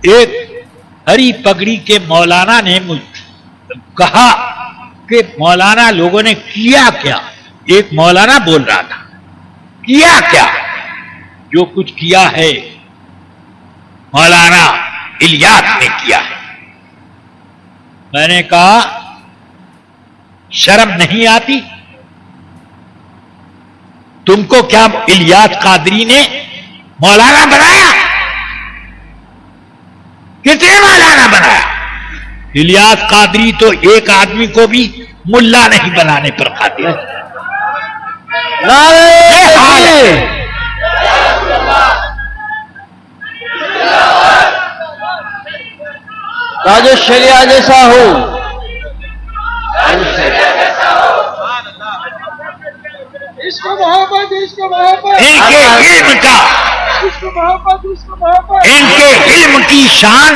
ایک ہری پگڑی کے مولانا نے مجھ کہا کہ مولانا لوگوں نے کیا کیا. ایک مولانا بول رہا تھا کیا کیا. جو کچھ کیا ہے مولانا الیاس نے کیا ہے. میں نے کہا شرم نہیں آتی تم کو؟ کیا الیاس قادری نے مولانا بنایا؟ کتنے مولانا بنایا؟ الیاس قادری تو ایک آدمی کو بھی ملا نہیں بنانے پر قادر ہے. تاج الشریعہ جیسا ہو. ان کے علم کی شان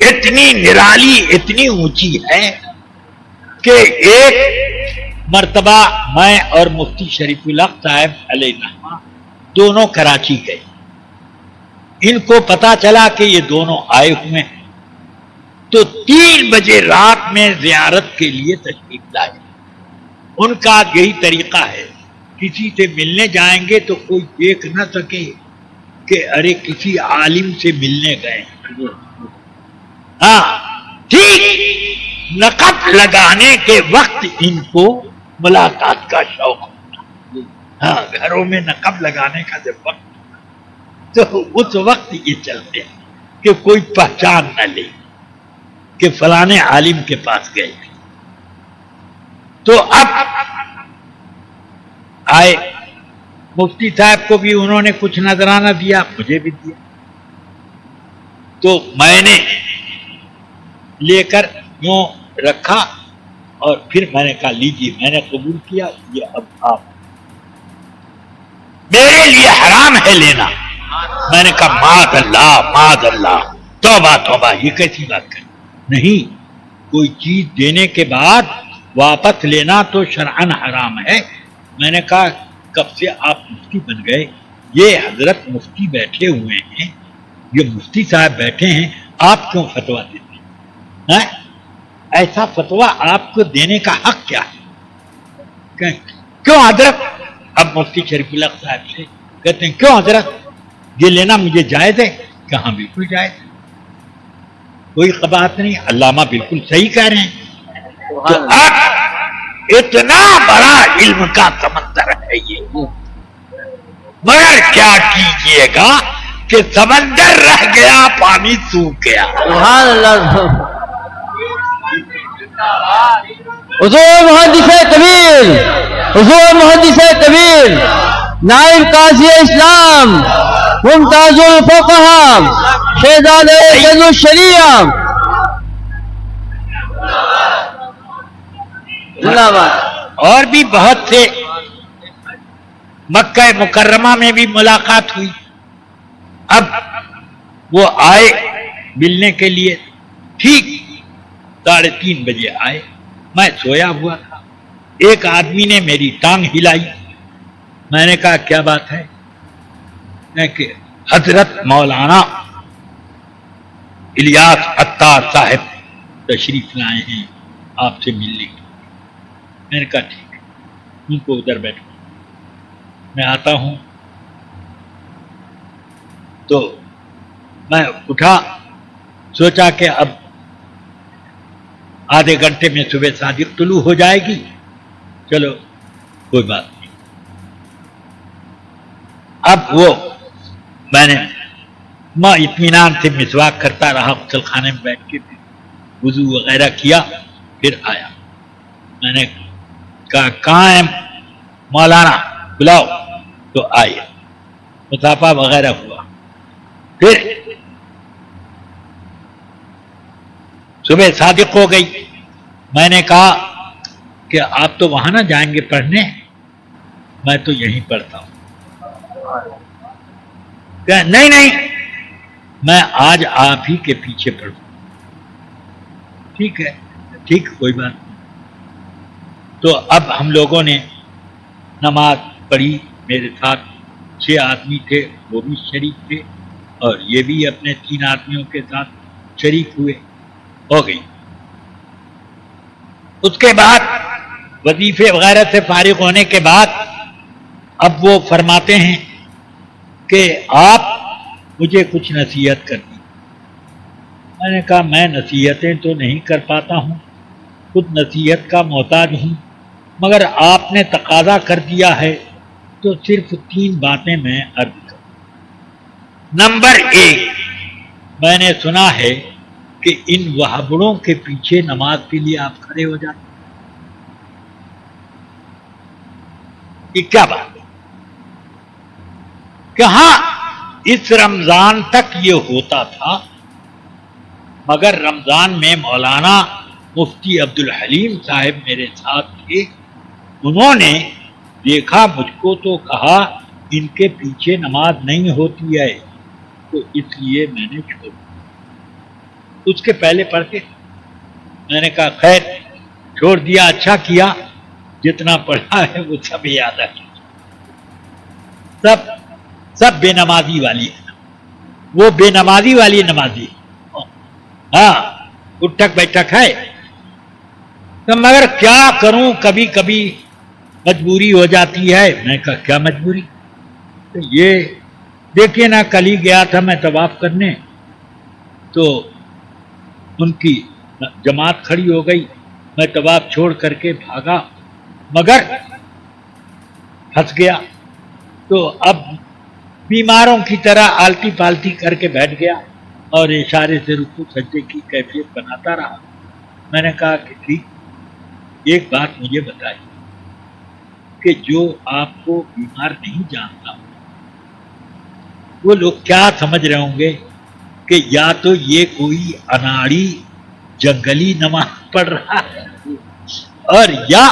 اتنی نرالی اتنی اونچی ہے کہ ایک مرتبہ میں اور مفتی شریف الحق صاحب علیہ الرحمہ دونوں کراچی گئے. ان کو پتا چلا کہ یہ دونوں آئے ہوئے ہیں تو 3 بجے رات میں زیارت کے لیے تشریف لائے. ان کا یہی طریقہ ہے کسی سے ملنے جائیں گے تو کوئی دیکھ نہ سکے کہ ارے کسی عالم سے ملنے گئے. ہاں ٹھیک نقب لگانے کے وقت ان کو ملاقات کا شوق ہوتا. ہاں گھروں میں نقب لگانے کا جب وقت تو اس وقت یہ چلتے ہیں کہ کوئی پہچان نہ لے کہ فلانے عالم کے پاس گئے. تو اب آئے مفتی صاحب کو بھی انہوں نے کچھ نذرانہ دیا, مجھے بھی دیا. تو میں نے لے کر یوں رکھا اور پھر میں نے کہا لیجیے, میں نے قبول کیا. یہ اب آپ میرے لیے حرام ہے لینا. میں نے کہا معاذ اللہ توبہ توبہ, یہ کیسی بات کر. نہیں, کوئی چیز دینے کے بعد واپس لینا تو شرعاً حرام ہے. میں نے کہا کب سے آپ مفتی بن گئے؟ یہ حضرت مفتی بیٹھے ہوئے ہیں, یہ مفتی صاحب بیٹھے ہیں, آپ کیوں فتویٰ دیتے ہیں؟ ایسا فتویٰ آپ کو دینے کا حق کیا ہے؟ کیوں حضرت؟ اب مفتی شریف الحق صاحب سے کہتے ہیں کیوں حضرت یہ لینا مجھے جائز ہے؟ کہاں بالکل جائز ہے, کوئی قباحت نہیں. علامہ بالکل صحیح کہہ رہے ہیں. تو اب اتنا بڑا علم کا سمندر ہے یہ, مگر کیا کیجئے گا کہ سمندر رہ گیا پانی سوکھ گیا. سبحان اللہ. حضور محدث طویل, حضور محدث طویل, نائب قاضی اسلام, ممتاز الفقہاء, شہزادہ تاج الشریعہ. اور بھی بہت سے مکہ مکرمہ میں بھی ملاقات ہوئی. اب وہ آئے ملنے کے لیے, ٹھیک 3:30 بجے آئے. میں سویا ہوا تھا, ایک آدمی نے میری ٹانگ ہلائی. میں نے کہا کیا بات ہے؟ کہ حضرت مولانا الیاس عطار صاحب تشریف لائے ہیں آپ سے ملنے کے. میں نے کہا ٹھیک ہے, ان کو ادھر بیٹھو, میں آتا ہوں. تو میں اٹھا, سوچا کہ اب آدھے گھنٹے میں صبح صادق طلوع ہو جائے گی, چلو کوئی بات نہیں. اب وہ میں نے اطمینان سے مسواک کرتا رہا, غسل خانے میں بیٹھ کے وضو وغیرہ کیا, پھر آیا. میں نے کہا کہاں ہے مولانا, بلاؤ. تو آئے, مصافحہ وغیرہ ہوا. پھر صبح صادق ہو گئی. میں نے کہا کہ آپ تو وہاں نہ جائیں گے پڑھنے, میں تو یہیں پڑھتا ہوں. کہ نہیں میں آج آپ ہی کے پیچھے پڑھوں. ٹھیک ہے, ٹھیک, کوئی بات نہیں. تو اب ہم لوگوں نے نماز پڑھی. میرے ساتھ 6 آدمی تھے, وہ بھی شریک تھے. اور یہ بھی اپنے 3 آدمیوں کے ساتھ شریک ہوئے. ہو گئی. اس کے بعد وظیفے وغیرہ سے فارغ ہونے کے بعد اب وہ فرماتے ہیں کہ آپ مجھے کچھ نصیحت کر دی. میں نے کہا میں نصیحتیں تو نہیں کر پاتا ہوں، خود نصیحت کا محتاج ہوں، مگر آپ نے تقاضا کر دیا ہے تو صرف 3 باتیں میں عرض کروں. نمبر 1، میں نے سنا ہے کہ ان وہابڑوں کے پیچھے نماز کے لیے آپ کھڑے ہو جاتے. یہ کیا بات ہے کہ ہاں اس رمضان تک یہ ہوتا تھا، مگر رمضان میں مولانا مفتی عبدالحلیم صاحب میرے ساتھ تھے. انہوں نے دیکھا مجھ کو تو کہا ان کے پیچھے نماز نہیں ہوتی ہے، تو اس لیے میں نے چھوڑ. اس کے پہلے پڑھتے. میں نے کہا خیر چھوڑ دیا، اچھا کیا، جتنا پڑھا ہے وہ سب یاد ہے. سب بے نمازی والی ہے، وہ بے نمازی والی نمازی. ہاں اٹھک بیٹھک ہے، تو مگر کیا کروں، کبھی کبھی مجبوری ہو جاتی ہے. میں کہا کیا مجبوری؟ تو یہ دیکھیے نا، کل ہی گیا تھا میں طواف کرنے، تو ان کی جماعت کھڑی ہو گئی، میں طواف چھوڑ کر کے بھاگا، مگر پھنس گیا. تو اب بیماروں کی طرح آلتی پالتی کر کے بیٹھ گیا اور اشارے سے رکوع سجدے کی کیفیت بناتا رہا. میں نے کہا کہ ٹھیک، ایک بات مجھے بتائیے کہ جو آپ کو بیمار نہیں جانتا وہ لوگ کیا سمجھ رہے ہوں گے کہ یا تو یہ کوئی اناڑی جنگلی نماز پڑھ رہا ہے، اور یا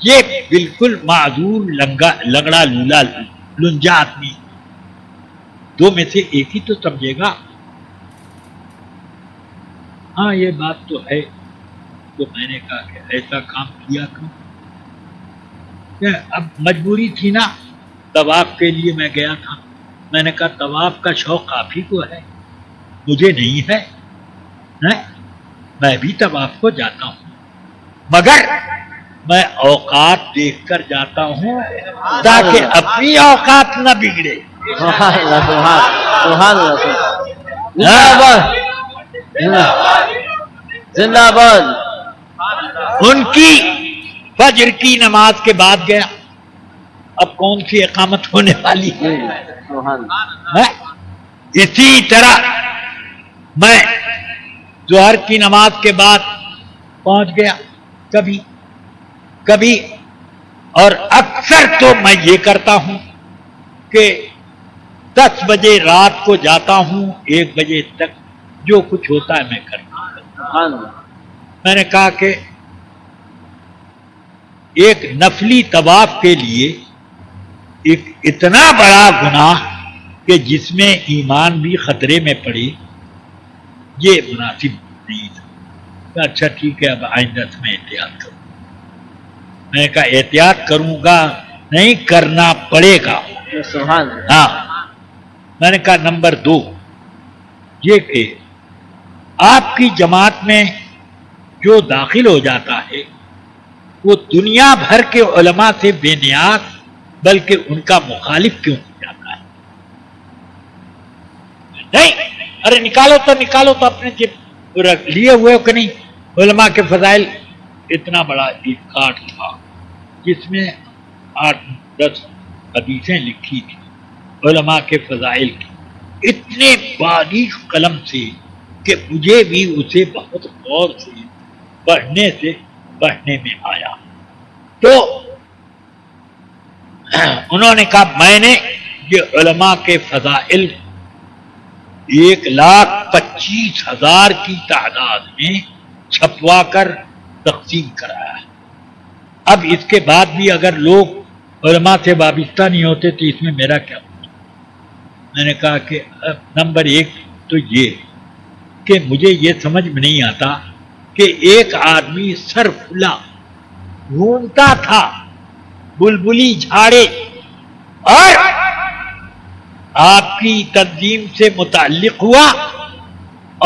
یہ بالکل معذور لنگڑا لولا لنجا آدمی. دو میں سے ایک ہی تو سمجھے گا. ہاں یہ بات تو ہے. تو میں نے کہا کہ ایسا کام کیا کروں. اب مجبوری تھی نا، طواف کے لیے میں گیا تھا. میں نے کہا طواف کا شوق آپ ہی کو ہے، مجھے نہیں ہے. میں بھی طواف کو جاتا ہوں، مگر میں اوقات دیکھ کر جاتا ہوں تاکہ اپنی اوقات نہ بگڑے. زندہ باد. ان کی فجر کی نماز کے بعد گیا. اب کون سی اقامت ہونے والی ہے؟ اسی طرح میں ظہر کی نماز کے بعد پہنچ گیا کبھی، اور اکثر تو میں یہ کرتا ہوں کہ 10 بجے رات کو جاتا ہوں، 1 بجے تک جو کچھ ہوتا ہے میں کرتا ہوں. میں نے کہا کہ ایک نفلی طواف کے لیے ایک اتنا بڑا گناہ کہ جس میں ایمان بھی خطرے میں پڑے، یہ مناسب نہیں تھا. اچھا ٹھیک ہے، اب آئندہ سے میں احتیاط کروں. میں نے کہا احتیاط کروں گا نہیں، کرنا پڑے گا. ہاں. میں نے کہا نمبر 2 یہ کہ آپ کی جماعت میں جو داخل ہو جاتا ہے وہ دنیا بھر کے علماء سے بے نیاز بلکہ ان کا مخالف کیوں ہو جاتا ہے؟ نہیں، ارے نکالو تو اپنے جب لیے ہوئے ہو کہ نہیں. علماء کے فضائل اتنا بڑا ایک کارڈ تھا جس میں 8-10 حدیثیں لکھی تھی علماء کے فضائل کی، اتنے باریک قلم سے کہ مجھے بھی اسے بہت غور سے پڑھنے میں آیا. تو انہوں نے کہا میں نے یہ علماء کے فضائل 1,25,000 کی تعداد میں چھپوا کر تقسیم کرایا ہے. اب اس کے بعد بھی اگر لوگ علماء سے وابستہ نہیں ہوتے تو اس میں میرا کیا ہوتا؟ میں نے کہا کہ نمبر 1 تو یہ کہ مجھے یہ سمجھ میں نہیں آتا کہ ایک آدمی سر کھلا گھومتا تھا، بلبلی جھاڑے، اور آپ کی تنظیم سے متعلق ہوا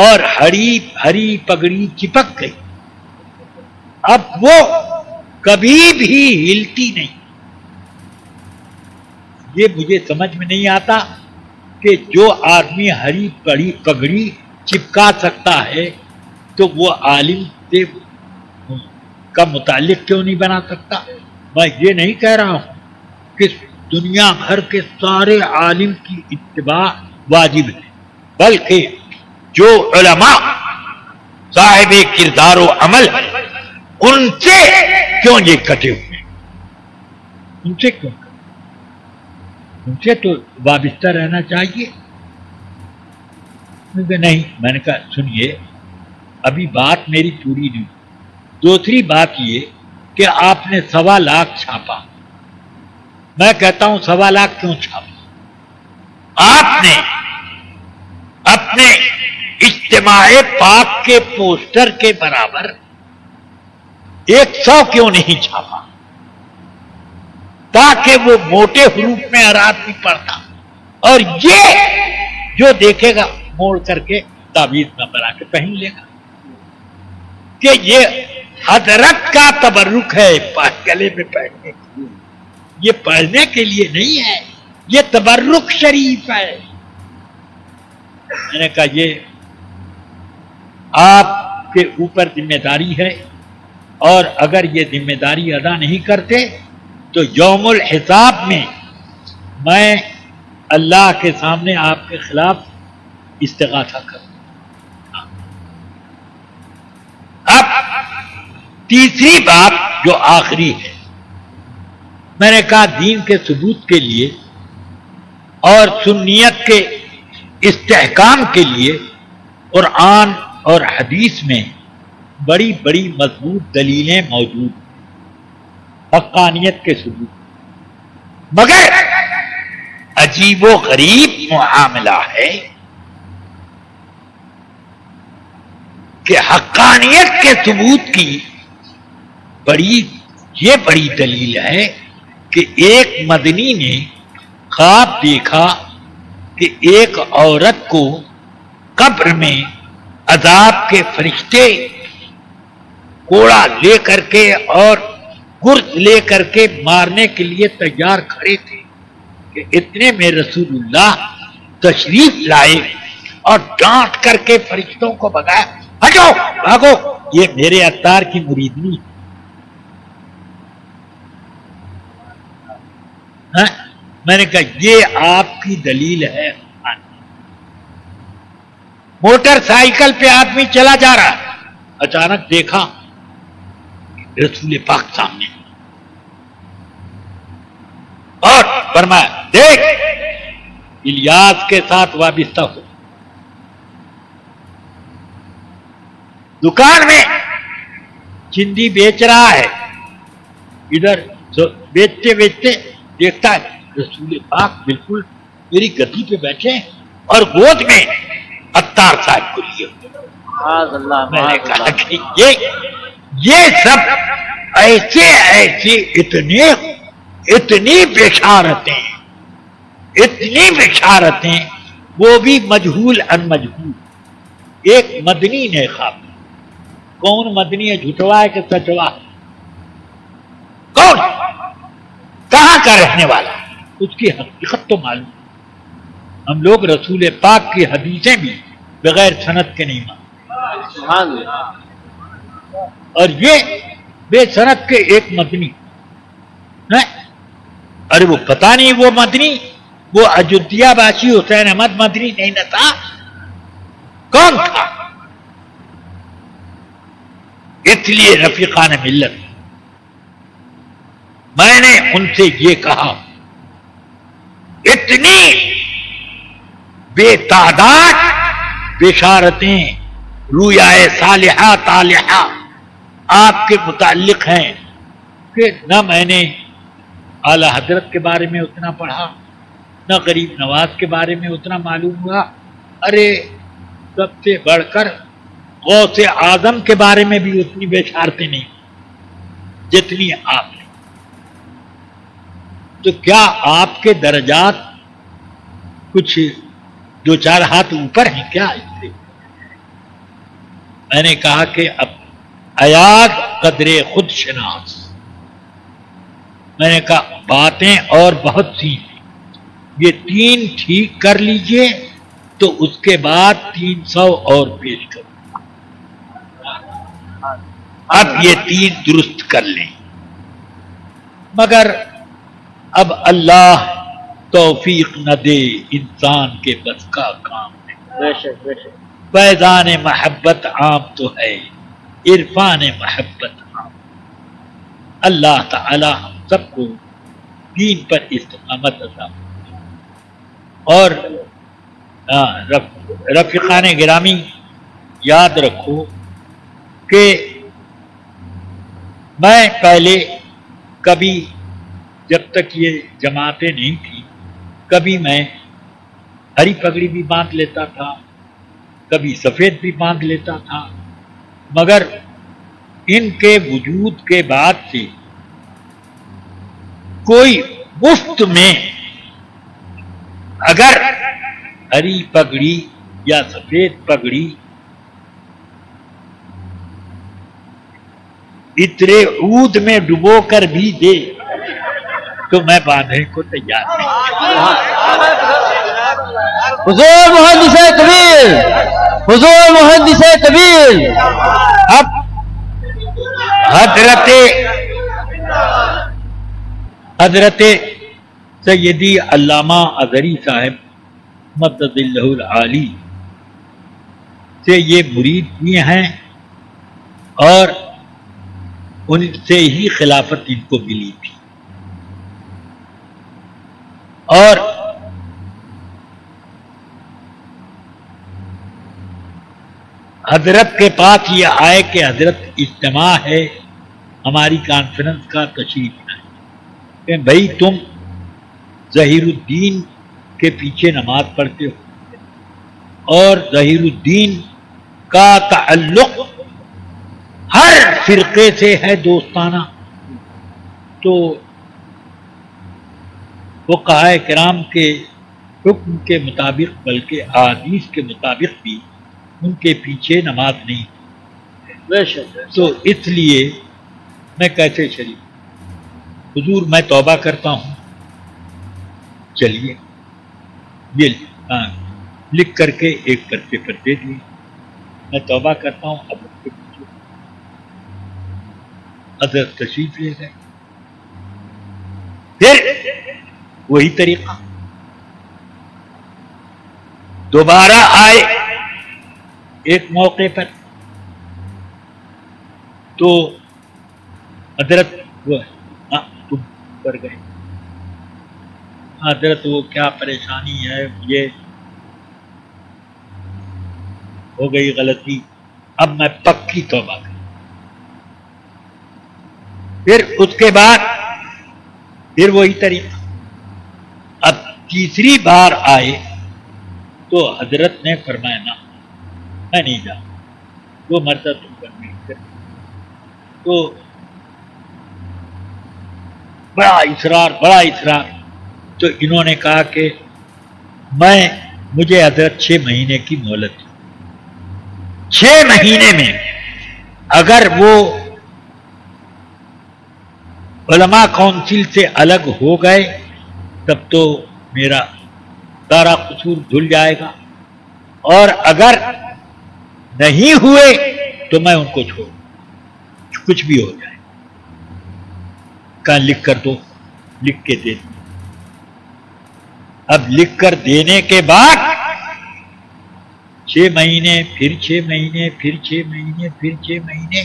اور ہری پگڑی چپک گئی. اب وہ کبھی بھی ہلتی نہیں. یہ مجھے سمجھ میں نہیں آتا کہ جو آدمی ہری پگڑی چپکا سکتا ہے تو وہ عالم سے کا متعلق کیوں نہیں بنا سکتا. میں یہ نہیں کہہ رہا ہوں کہ دنیا بھر کے سارے عالم کی اتباع واجب ہے، بلکہ جو علماء صاحب کردار و عمل ان سے کیوں یہ کٹے ہوئے ہیں؟ ان سے کیوں؟ ان سے تو وابستہ رہنا چاہیے. نہیں، میں نے کہا سنیے ابھی بات میری پوری نہیں. دوسری بات یہ کہ آپ نے 1.25 لاکھ چھاپا. میں کہتا ہوں 1.25 لاکھ کیوں چھاپا؟ آپ نے اپنے اجتماع پاک کے پوسٹر کے برابر 100 کیوں نہیں چھاپا تاکہ وہ موٹے حروف میں ہر آدمی پڑھتا اور یہ جو دیکھے گا موڑ کر کے تعویذ نہ بنا کے پہن لے گا کہ یہ حضرت کا تبرک ہے گلے میں پہننے کے لیے. یہ پڑھنے کے لیے نہیں ہے، یہ تبرک شریف ہے. میں نے کہا یہ آپ کے اوپر ذمہ داری ہے اور اگر یہ ذمہ داری ادا نہیں کرتے تو یوم الحساب میں اللہ کے سامنے آپ کے خلاف استغاثہ کروں. اب تیسری بات جو آخری ہے، میں نے کہا دین کے ثبوت کے لیے اور سنیت کے استحکام کے لیے قرآن اور حدیث میں بڑی بڑی مضبوط دلیلیں موجود ہیں حقانیت کے ثبوت، مگر عجیب و غریب معاملہ ہے کہ حقانیت کے ثبوت کی یہ بڑی دلیل ہے کہ ایک مدنی نے خواب دیکھا کہ ایک عورت کو قبر میں عذاب کے فرشتے کوڑا لے کر کے اور گرز لے کر کے مارنے کے لیے تیار کھڑے تھے کہ اتنے میں رسول اللہ تشریف لائے اور ڈانٹ کر کے فرشتوں کو بگایا، ہٹو بھاگو، یہ میرے عطار کی مریدنی ہے. میں نے کہا یہ آپ کی دلیل ہے. موٹر سائیکل پہ آدمی چلا جا رہا، اچانک دیکھا رسول پاک سامنے اور فرمایا دیکھ الیاس کے ساتھ وابستہ ہو. دکان میں چندی بیچ رہا ہے، ادھر بیچتے بیچتے دیکھتا ہے رسول پاک بالکل میری گدی پہ بیٹھے اور گود میں عطار صاحب کو لیے. میں نے کہا کہ یہ سب ایسے اتنی بشارتیں وہ بھی مجہول ان مجہول. ایک مدنی نے خواب، کون مدنی ہے، جھوٹوا ہے کہ سچوا ہے؟ کون، کہاں کا رہنے والا، اس کی حقیقت تو معلوم. ہم لوگ رسول پاک کی حدیثیں بھی بغیر سند کے نہیں مانتے، اور یہ بے سند کے ایک مدنی ہے. ارے وہ پتہ نہیں وہ مدنی، وہ اجودھیا باسی حسین احمد مدنی نہیں نہ تھا، کون تھا؟ اس لیے رفیقان ملت میں نے ان سے یہ کہا، اتنی بے تعداد بشارتیں رویائے صالحہ طالحہ آپ کے متعلق ہیں کہ نہ میں نے اعلی حضرت کے بارے میں اتنا پڑھا، نہ غریب نواز کے بارے میں اتنا معلوم ہوا. ارے سب سے بڑھ کر غوث اعظم کے بارے میں بھی اتنی بشارتیں نہیں جتنی آپ نے. تو کیا آپ کے درجات کچھ دو چار ہاتھ اوپر ہیں کیا اس سے؟ میں نے کہا کہ اب ایاد قدر خود شناس. میں نے کہا باتیں اور بہت سی ہیں، یہ 3 ٹھیک کر لیجئے تو اس کے بعد 300 اور پیش کرو. اب یہ 3 درست کر لیں. مگر اب اللہ توفیق نہ دے، انسان کے بس کا کام ہے. فیضان محبت عام تو ہے، عرفان محبت عام. اللہ تعالی ہم سب کو دین پر استقامت عطا فرمائے. اور رفیقان گرامی یاد رکھو کہ میں پہلے کبھی جب تک یہ جماعتیں نہیں تھیں کبھی میں ہری پگڑی بھی باندھ لیتا تھا، کبھی سفید بھی باندھ لیتا تھا. مگر ان کے وجود کے بعد سے کوئی مفت میں اگر ہری پگڑی یا سفید پگڑی اترے عود میں ڈبو کر بھی دے تو میں باندھنے کو تیار نہیں. حضور محدث کبیر، حضور محدث کبیر. اب حضرت سیدی علامہ اظہری صاحب مدد اللہ العالی سے یہ مرید بھی ہیں اور ان سے ہی خلافت ان کو ملی تھی. اور حضرت کے پاس یہ آئے کہ حضرت اجتماع ہے ہماری کانفرنس کا، تشریف لائیں کہ بھائی تم ظہیر الدین کے پیچھے نماز پڑھتے ہو اور ظہیر الدین کا تعلق ہر فرقے سے ہے دوستانہ، تو فقہائے کرام کے حکم کے مطابق بلکہ احادیث کے مطابق بھی ان کے پیچھے نماز نہیں، تو اس لیے میں کیسے شریک. حضور میں توبہ کرتا ہوں. چلیے یہ لکھ کر کے ایک پرچے پر دے دیے، میں توبہ کرتا ہوں. اب اس کے پیچھے حضرت تشریف لے گئے. پھر وہی طریقہ دوبارہ آئے ایک موقع پر، تو حضرت وہ تم پر گئے. حضرت وہ کیا پریشانی ہے، یہ ہو گئی غلطی، اب میں پکی توبہ کروں. پھر اس کے بعد پھر وہی طریقہ. اب تیسری بار آئے تو حضرت نے فرمایا نہ میں نہیں جاؤں، وہ مرتبہ تم پر نہیں کر. تو بڑا اصرار، تو انہوں نے کہا کہ مجھے حضرت 6 مہینے کی مہلت، 6 مہینے میں اگر وہ علماء کونسل سے الگ ہو گئے تب تو میرا سارا قصور دھل جائے گا، اور اگر نہیں ہوئے تو میں ان کو چھوڑ کچھ بھی ہو جائے. کہاں لکھ کر دو، لکھ کے دے دو. اب لکھ کر دینے کے بعد 6 مہینے، پھر 6 مہینے، پھر 6 مہینے، پھر 6 مہینے،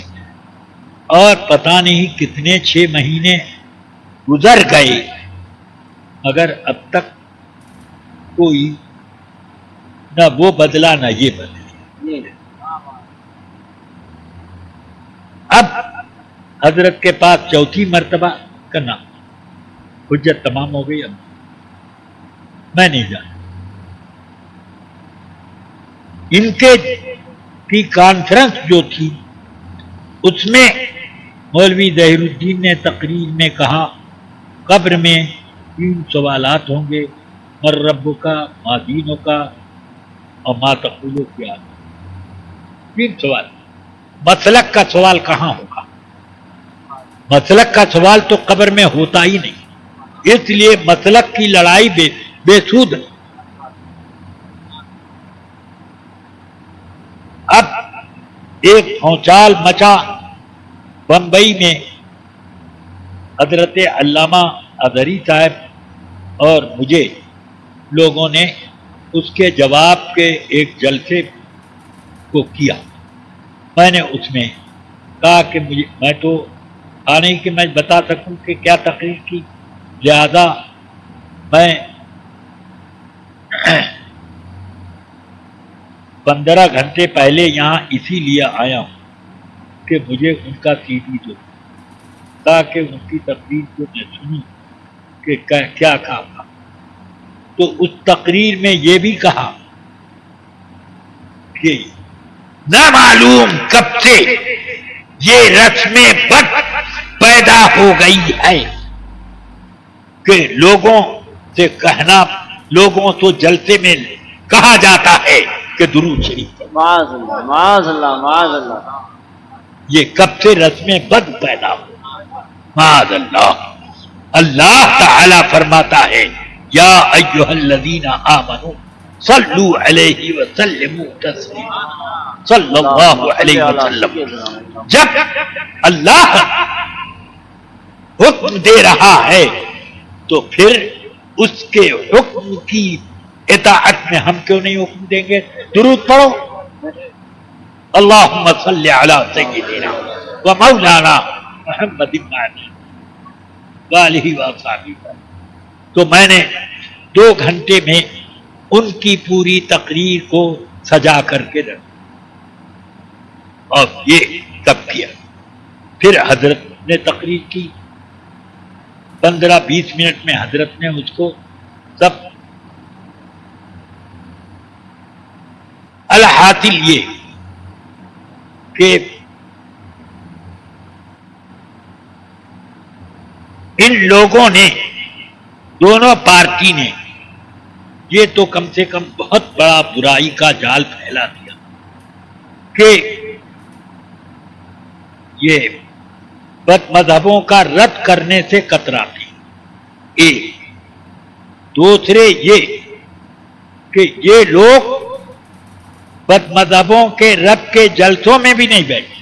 اور پتہ نہیں کتنے 6 مہینے گزر گئے، مگر اب تک کوئی نہ وہ بدلا نہ یہ بدلا. اب حضرت کے پاس چوتھی مرتبہ کرنا، حجت تمام ہو گئی. اب میں نہیں جانا. ان کے کی کانفرنس جو تھی اس میں مولوی ظہیر الدین نے تقریر میں کہا قبر میں 3 سوالات ہوں گے، مر رب کا، ما دینوں کا، اور ما تقولو کیا. 3 سوال. مسلک کا سوال کہاں ہوگا؟ مسلک کا سوال تو قبر میں ہوتا ہی نہیں، اس لیے مسلک کی لڑائی بے سود. اب ایک بھونچال مچا بمبئی میں. حضرت علامہ اظہری صاحب اور مجھے لوگوں نے اس کے جواب کے ایک جلسے کو کیا. میں نے اس میں کہا کہ میں تو نہیں کہ میں بتا سکوں کہ کیا تقریر کی، لہذا میں 15 گھنٹے پہلے یہاں اسی لیے آیا ہوں کہ مجھے ان کا سی ڈی دو تاکہ ان کی تقریر کو میں سنوں کہ کیا کہا. تو اس تقریر میں یہ بھی کہا کہ نہ معلوم کب سے یہ رسم بد پیدا ہو گئی ہے کہ لوگوں سے کہنا، لوگوں تو جلسے میں کہا جاتا ہے کہ درود شریف پڑھو. معاذ اللہ معاذ اللہ معاذ اللہ. یہ کب سے رسم بد پیدا ہو؟ معاذ اللہ. اللہ تعالی فرماتا ہے یا ایھا الذین آمنوا صلوا علیہ وسلموا تسلیما. صلی اللہ علیہ وسلم. جب اللہ حکم دے رہا ہے تو پھر اس کے حکم کی اطاعت میں ہم کیوں نہیں حکم دیں گے؟ درود پڑھو. اللہم صلی علی سیدنا و مولانا محمد وآلہ وصحبہ. تو میں نے 2 گھنٹے میں ان کی پوری تقریر کو سجا کر کے رکھا اور یہ تب کیا. پھر حضرت نے تقریر کی. 15-20 منٹ میں حضرت نے اس کو سب الحاصل یہ کہ ان لوگوں نے، دونوں پارٹی نے، یہ تو کم سے کم بہت بڑا برائی کا جال پھیلا دیا کہ یہ بد مذہبوں کا رد کرنے سے کتراتے. ایک. دوسرے یہ کہ یہ لوگ بد مذہبوں کے رد کے جلسوں میں بھی نہیں بیٹھے.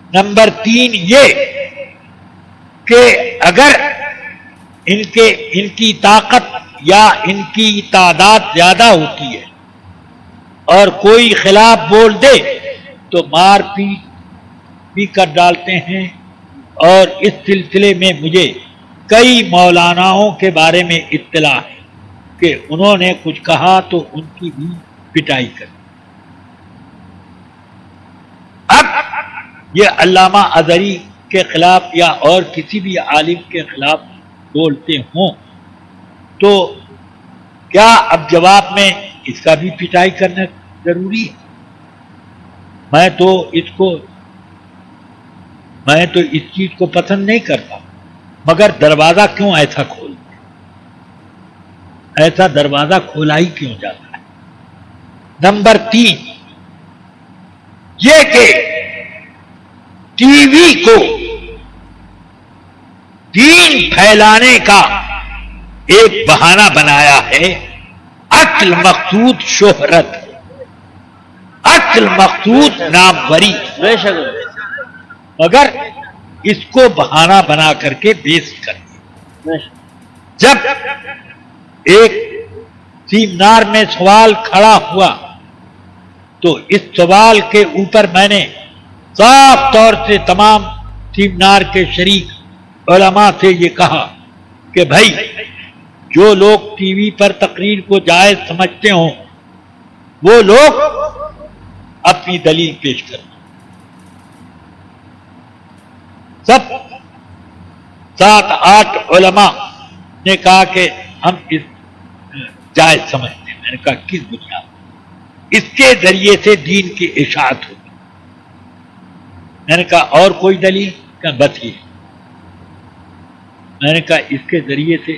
نمبر 3 یہ کہ اگر ان کی طاقت یا ان کی تعداد زیادہ ہوتی ہے اور کوئی خلاف بول دے تو مار پیٹ بھی کر ڈالتے ہیں. اور اس سلسلے میں مجھے کئی مولاناؤں کے بارے میں اطلاع ہے کہ انہوں نے کچھ کہا تو ان کی بھی پٹائی کر. اب یہ علامہ اظہری کے خلاف یا اور کسی بھی عالم کے خلاف بولتے ہوں تو کیا اب جواب میں اس کا بھی پٹائی کرنا ضروری ہے؟ میں تو اس چیز کو پسند نہیں کرتا، مگر دروازہ کیوں ایسا کھولتے؟ ایسا دروازہ کھولا ہی کیوں جاتا ہے؟ نمبر 3 یہ کہ ٹی وی کو دین پھیلانے کا ایک بہانہ بنایا ہے. اصل مقصود شہرت، اصل مقصود ناموری، بے شک مگر اس کو بہانہ بنا کر کے بیس کر دیا. جب ایک سیمینار میں سوال کھڑا ہوا تو اس سوال کے اوپر میں نے صاف طور سے تمام سیمینار کے شریک علماء سے یہ کہا کہ بھائی جو لوگ ٹی وی پر تقریر کو جائز سمجھتے ہوں وہ لوگ اپنی دلیل پیش کریں. سب 7-8 علماء نے کہا کہ ہم اس جائز سمجھتے ہیں. میں نے کہا کس بنیاد؟ اس کے ذریعے سے دین کی اشاعت ہوگی. میں نے کہا اور کوئی دلیل؟ کہ بس یہ. میں نے کہا اس کے ذریعے سے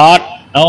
8-9